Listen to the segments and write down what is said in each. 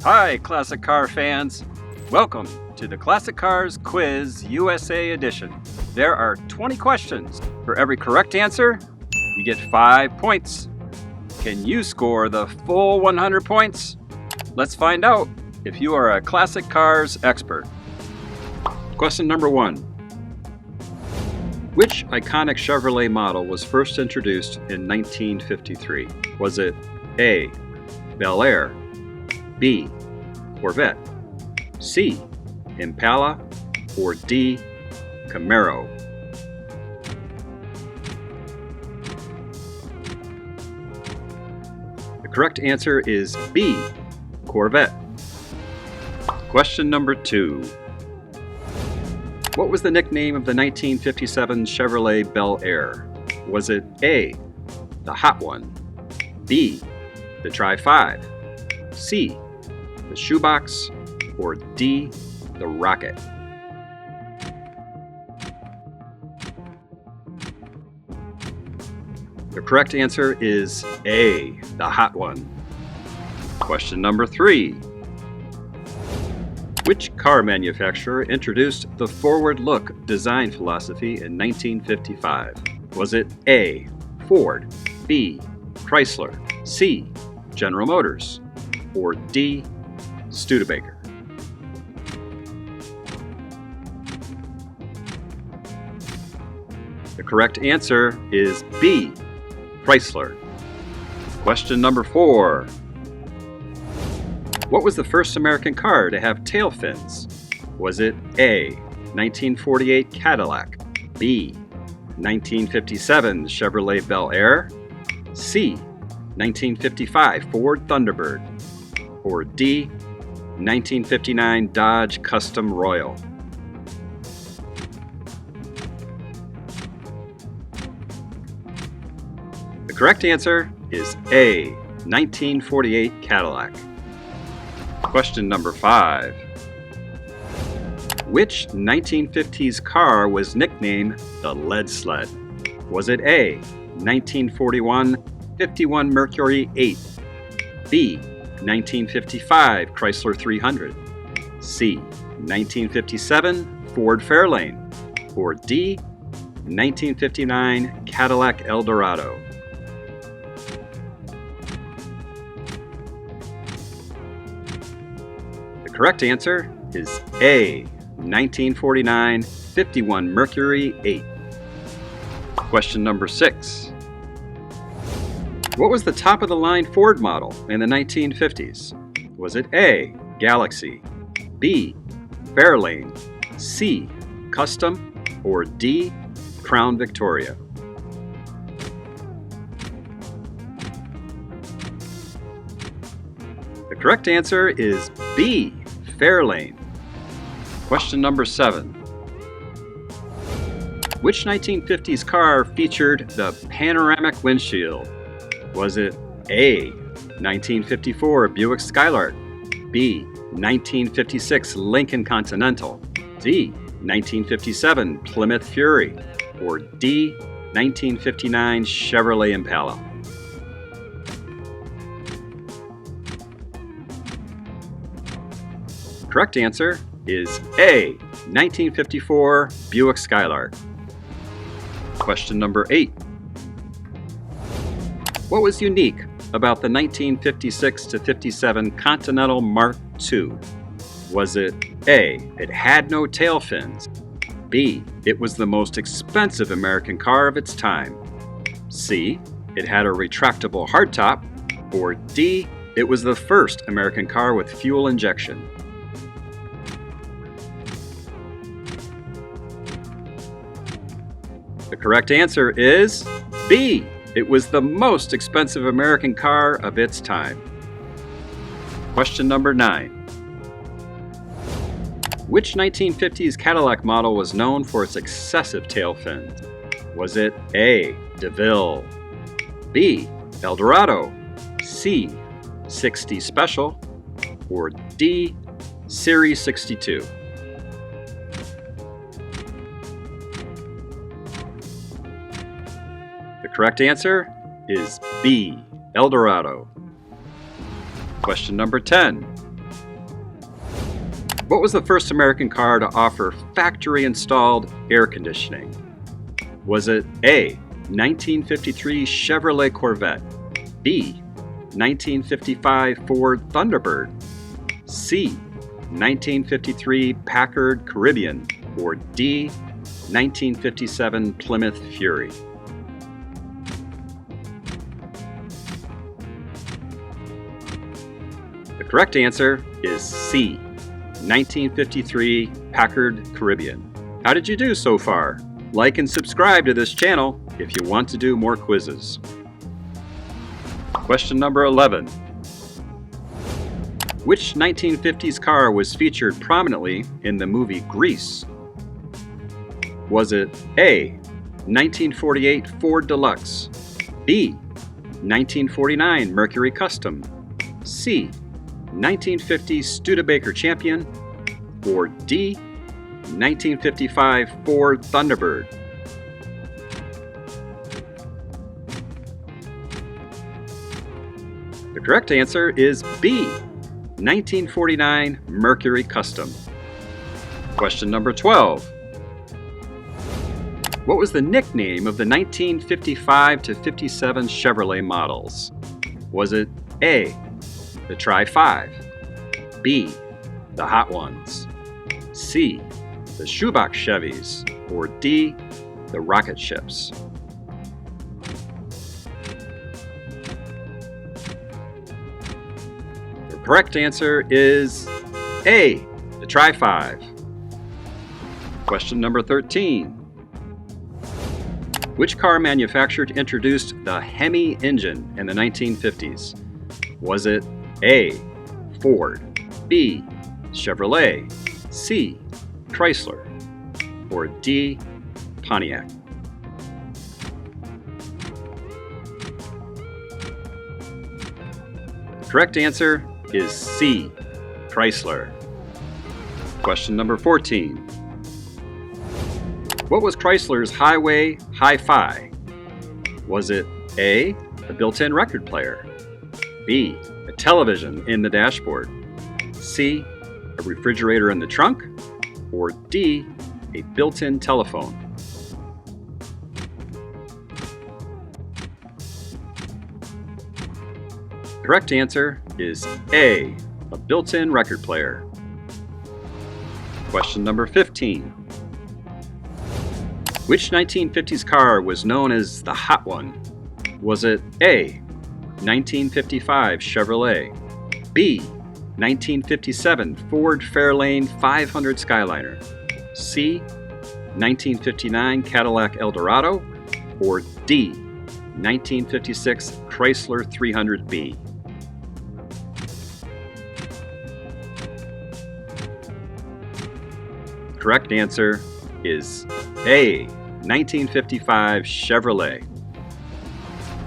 Hi, classic car fans. Welcome to the Classic Cars Quiz USA edition. There are 20 questions. For every correct answer, you get 5 points. Can you score the full 100 points? Let's find out if you are a classic cars expert. Question number 1. Which iconic Chevrolet model was first introduced in 1953? Was it A, Bel Air, B, Corvette, C, Impala, or D, Camaro? The correct answer is B, Corvette. Question number 2. What was the nickname of the 1957 Chevrolet Bel Air? Was it A, the Hot One, B, the Tri-5, C, the Shoebox, or D, the Rocket? The correct answer is A, the Hot One. Question number 3. Which car manufacturer introduced the forward-look design philosophy in 1955? Was it A, Ford, B, Chrysler, C, General Motors, or D, Studebaker? The correct answer is B, Chrysler. Question number 4. What was the first American car to have tail fins? Was it A, 1948 Cadillac, B, 1957 Chevrolet Bel Air, C, 1955 Ford Thunderbird, or D, 1959 Dodge Custom Royal? The correct answer is A, 1948 Cadillac. Question number 5. Which 1950s car was nicknamed the Lead Sled? Was it A, 1941 51 Mercury 8, B, 1955 Chrysler 300, C, 1957 Ford Fairlane, or D, 1959 Cadillac Eldorado? The correct answer is A, 1949 51 Mercury 8. Question number 6. What was the top-of-the-line Ford model in the 1950s? Was it A, Galaxy, B, Fairlane, C, Custom, or D, Crown Victoria? The correct answer is B, Fairlane. Question number 7. Which 1950s car featured the panoramic windshield? Was it A, 1954 Buick Skylark, B, 1956 Lincoln Continental, D, 1957 Plymouth Fury, or D, 1959 Chevrolet Impala? Correct answer is A, 1954 Buick Skylark. Question number 8. What was unique about the 1956 to 57 Continental Mark II? Was it A, it had no tail fins, B, it was the most expensive American car of its time, C, it had a retractable hardtop, or D, it was the first American car with fuel injection? The correct answer is B. It was the most expensive American car of its time. Question number 9. Which 1950s Cadillac model was known for its excessive tail fins? Was it A, DeVille, B, Eldorado, C, 60 Special, or D, Series 62? The correct answer is B, Eldorado. Question number 10. What was the first American car to offer factory-installed air conditioning? Was it A, 1953 Chevrolet Corvette, B, 1955 Ford Thunderbird, C, 1953 Packard Caribbean, or D, 1957 Plymouth Fury? The correct answer is C, 1953 Packard Caribbean. How did you do so far? Like and subscribe to this channel if you want to do more quizzes. Question number 11. Which 1950s car was featured prominently in the movie Grease? Was it A, 1948 Ford Deluxe, B, 1949 Mercury Custom, C, 1950 Studebaker Champion, or D, 1955 Ford Thunderbird? The correct answer is B, 1949 Mercury Custom. Question number 12. What was the nickname of the 1955 to 57 Chevrolet models? Was it A, the Tri-5, B, the Hot Ones, C, the Shoebox Chevys, or D, the Rocket Ships? The correct answer is A, the Tri-5. Question number 13. Which car manufacturer introduced the Hemi engine in the 1950s? Was it A, Ford, B, Chevrolet, C, Chrysler, or D, Pontiac? Correct answer is C, Chrysler. Question number 14. What was Chrysler's Highway Hi-Fi? Was it A, a built-in record player, B, a television in the dashboard, C, a refrigerator in the trunk, or D, a built-in telephone? Correct answer is A, a built-in record player. Question number 15. Which 1950s car was known as the Hot One? Was it A, 1955 Chevrolet, B, 1957 Ford Fairlane 500 Skyliner, C, 1959 Cadillac Eldorado, or D, 1956 Chrysler 300B? Correct answer is A, 1955 Chevrolet.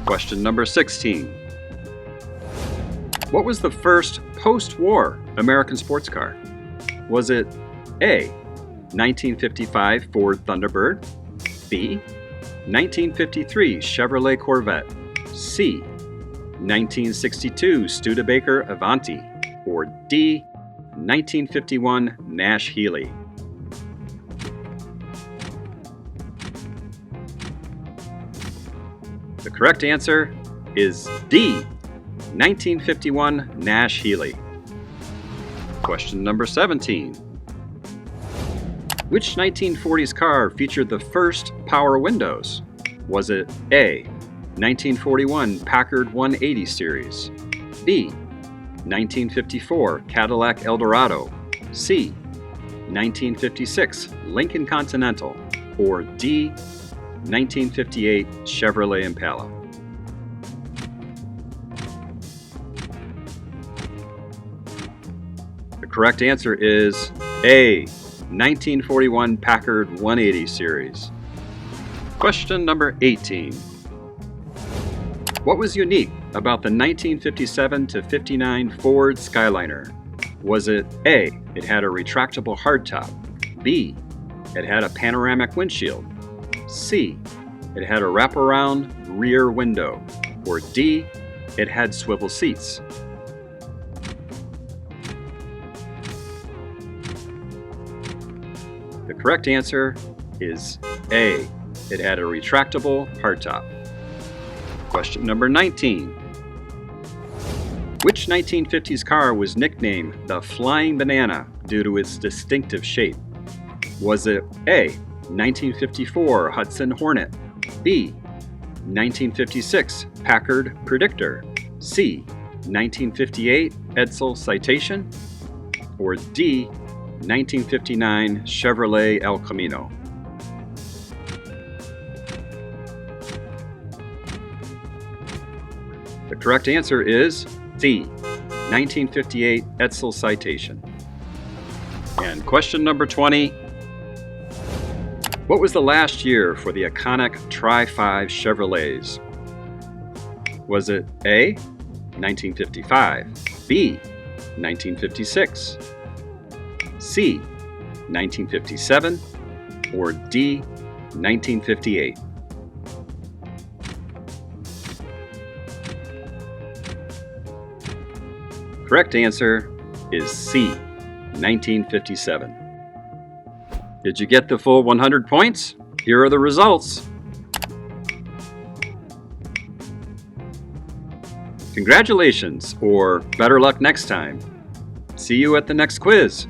Question number 16. What was the first post-war American sports car? Was it A, 1955 Ford Thunderbird, B, 1953 Chevrolet Corvette, C, 1962 Studebaker Avanti, or D, 1951 Nash Healey? The correct answer is D, 1951 Nash Healey. Question number 17. Which 1940s car featured the first power windows? Was it A, 1941 Packard 180 series, B, 1954 Cadillac Eldorado, C, 1956 Lincoln Continental, or D, 1958 Chevrolet Impala? The correct answer is A, 1941 Packard 180 series. Question number 18. What was unique about the 1957 to 59 Ford Skyliner? Was it A, it had a retractable hardtop, B, it had a panoramic windshield, C, it had a wraparound rear window, or D, it had swivel seats? The correct answer is A. It had a retractable hardtop. Question number 19. Which 1950s car was nicknamed the Flying Banana due to its distinctive shape? Was it A. 1954 Hudson Hornet, B. 1956 Packard Predictor, C. 1958 Edsel Citation, or D. 1959 Chevrolet El Camino? The correct answer is C. 1958 Edsel Citation. And question number 20. What was the last year for the iconic Tri-5 Chevrolets? Was it A. 1955, B. 1956, C. 1957, or D. 1958? Correct answer is C. 1957. Did you get the full 100 points? Here are the results. Congratulations, or better luck next time. See you at the next quiz.